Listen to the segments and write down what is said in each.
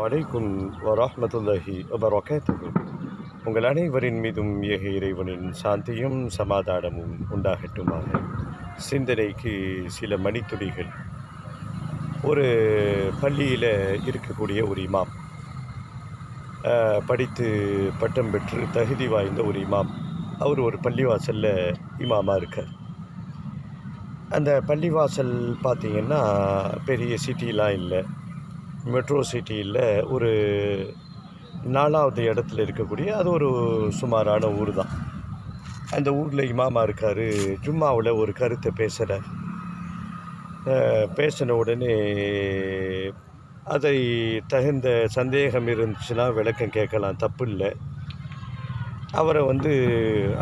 அலைக்கும் வரஹ்மத்துல்லாஹி வபரகாத்துஹு. உங்கள் அனைவரின் மீதும் ஏக இறைவனின் சாந்தியும் சமாதானமும் உண்டாகட்டுமாக. சிந்தனைக்கு சில மணித்துளிகள். ஒரு பள்ளியில் இருக்கக்கூடிய ஒரு இமாம், படித்து பட்டம் பெற்று தகுதி வாய்ந்த ஒரு இமாம். அவர் ஒரு பள்ளிவாசலில் இமாமாக இருக்கார். அந்த பள்ளிவாசல் பார்த்திங்கன்னா பெரிய சிட்டிலாம் இல்லை, மெட்ரோ சிட்டியில் ஒரு 4வது இடத்துல இருக்கக்கூடிய அது ஒரு சுமாரான ஊர் தான். அந்த ஊரில் இமாமா இருக்கார். ஜும்மாவில் ஒரு கருத்தை பேசுகிறார். பேசின உடனே அதை தகுந்த சந்தேகம் இருந்துச்சுன்னா விளக்கம் கேட்கலாம், தப்பு இல்லை. அவரை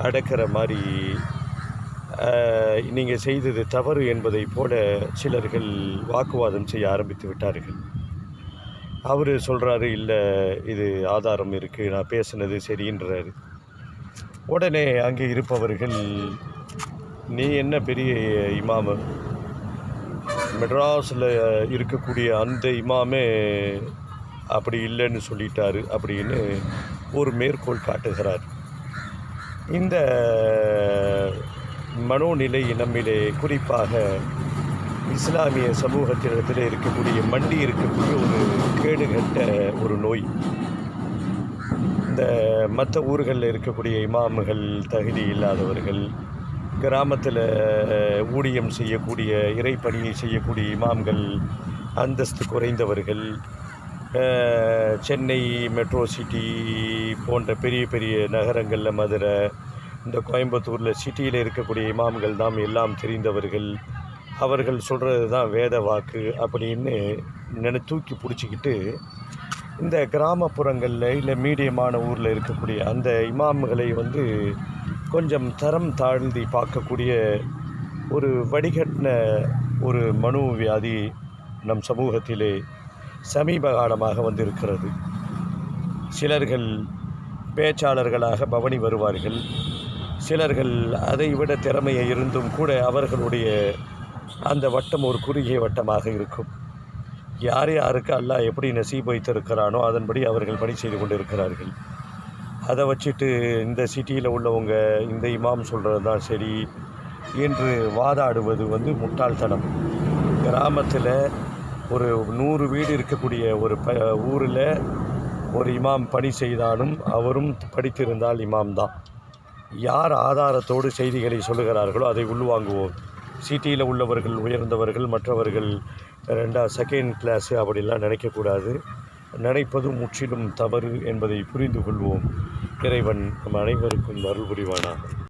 அடக்கிற மாதிரி நீங்கள் செய்தது தவறு என்பதை போல சிலர்கள் வாக்குவாதம் செய்ய ஆரம்பித்து விட்டார்கள். அவர் சொல்கிறாரு, இல்லை இது ஆதாரம் இருக்குது, நான் பேசுனது சரின்றாரு. உடனே அங்கே இருப்பவர்கள், நீ என்ன பெரிய இமாமு, மெட்ராஸில் இருக்கக்கூடிய அந்த இமாமே அப்படி இல்லைன்னு சொல்லிட்டாரு அப்படின்னு ஒரு மேற்கோள் காட்டுகிறார். இந்த மனோநிலை நம்மிலே, குறிப்பாக இஸ்லாமிய சமூகத்திடத்தில் இருக்கக்கூடிய மண்டி இருக்கக்கூடிய ஒரு கேடுகட்ட ஒரு நோய். இந்த மற்ற ஊர்களில் இருக்கக்கூடிய இமாம்கள் தகுதி இல்லாதவர்கள், கிராமத்தில் ஊழியம் செய்யக்கூடிய இறைப்பணியை செய்யக்கூடிய இமாம்கள் அந்தஸ்து குறைந்தவர்கள், சென்னை மெட்ரோ சிட்டி போன்ற பெரிய பெரிய நகரங்களில், மதுரை, இந்த கோயம்புத்தூரில் சிட்டியில் இருக்கக்கூடிய இமாம்கள் தான் எல்லாம் தெரிந்தவர்கள், அவர்கள் சொல்கிறது தான் வேத வாக்கு அப்படின்னு தூக்கி பிடிச்சிக்கிட்டு இந்த கிராமப்புறங்களில் இல்லை மீடியமான ஊரில் இருக்கக்கூடிய அந்த இமாம்களை கொஞ்சம் தரம் தாழ்ந்தி பார்க்கக்கூடிய ஒரு வடிகட்டின ஒரு மனோவியாதி நம் சமூகத்திலே சமீப காலமாக இருக்கிறது. சிலர்கள் பேச்சாளர்களாக பவனி வருவார்கள். சிலர்கள் அதை விட திறமையை இருந்தும் கூட அவர்களுடைய அந்த வட்டம் ஒரு குறுகிய வட்டமாக இருக்கும். யார் யாருக்கு அல்லாஹ் எப்படி நசீப் வைத்திருக்கிறானோ அதன்படி அவர்கள் பணி செய்து கொண்டு இருக்கிறார்கள். அதை வச்சுட்டு இந்த சிட்டியில் உள்ளவங்க இந்த இமாம் சொல்கிறது தான் சரி என்று வாதாடுவது முட்டாள்தனம். கிராமத்தில் ஒரு 100 வீடு இருக்கக்கூடிய ஒரு ஊரில் ஒரு இமாம் பணி செய்தாலும் அவரும் படித்திருந்தால் இமாம் தான். யார் ஆதாரத்தோடு செய்திகளை சொல்லுகிறார்களோ அதை உள்வாங்குவோம். சிட்டியில் உள்ளவர்கள் உயர்ந்தவர்கள், மற்றவர்கள் செகண்ட் கிளாஸு அப்படிலாம் நினைக்கக்கூடாது. நினைப்பதும் முற்றிலும் தவறு என்பதை புரிந்து கொள்வோம். இறைவன் நம் அனைவருக்கும் அருள் புரிவானாக.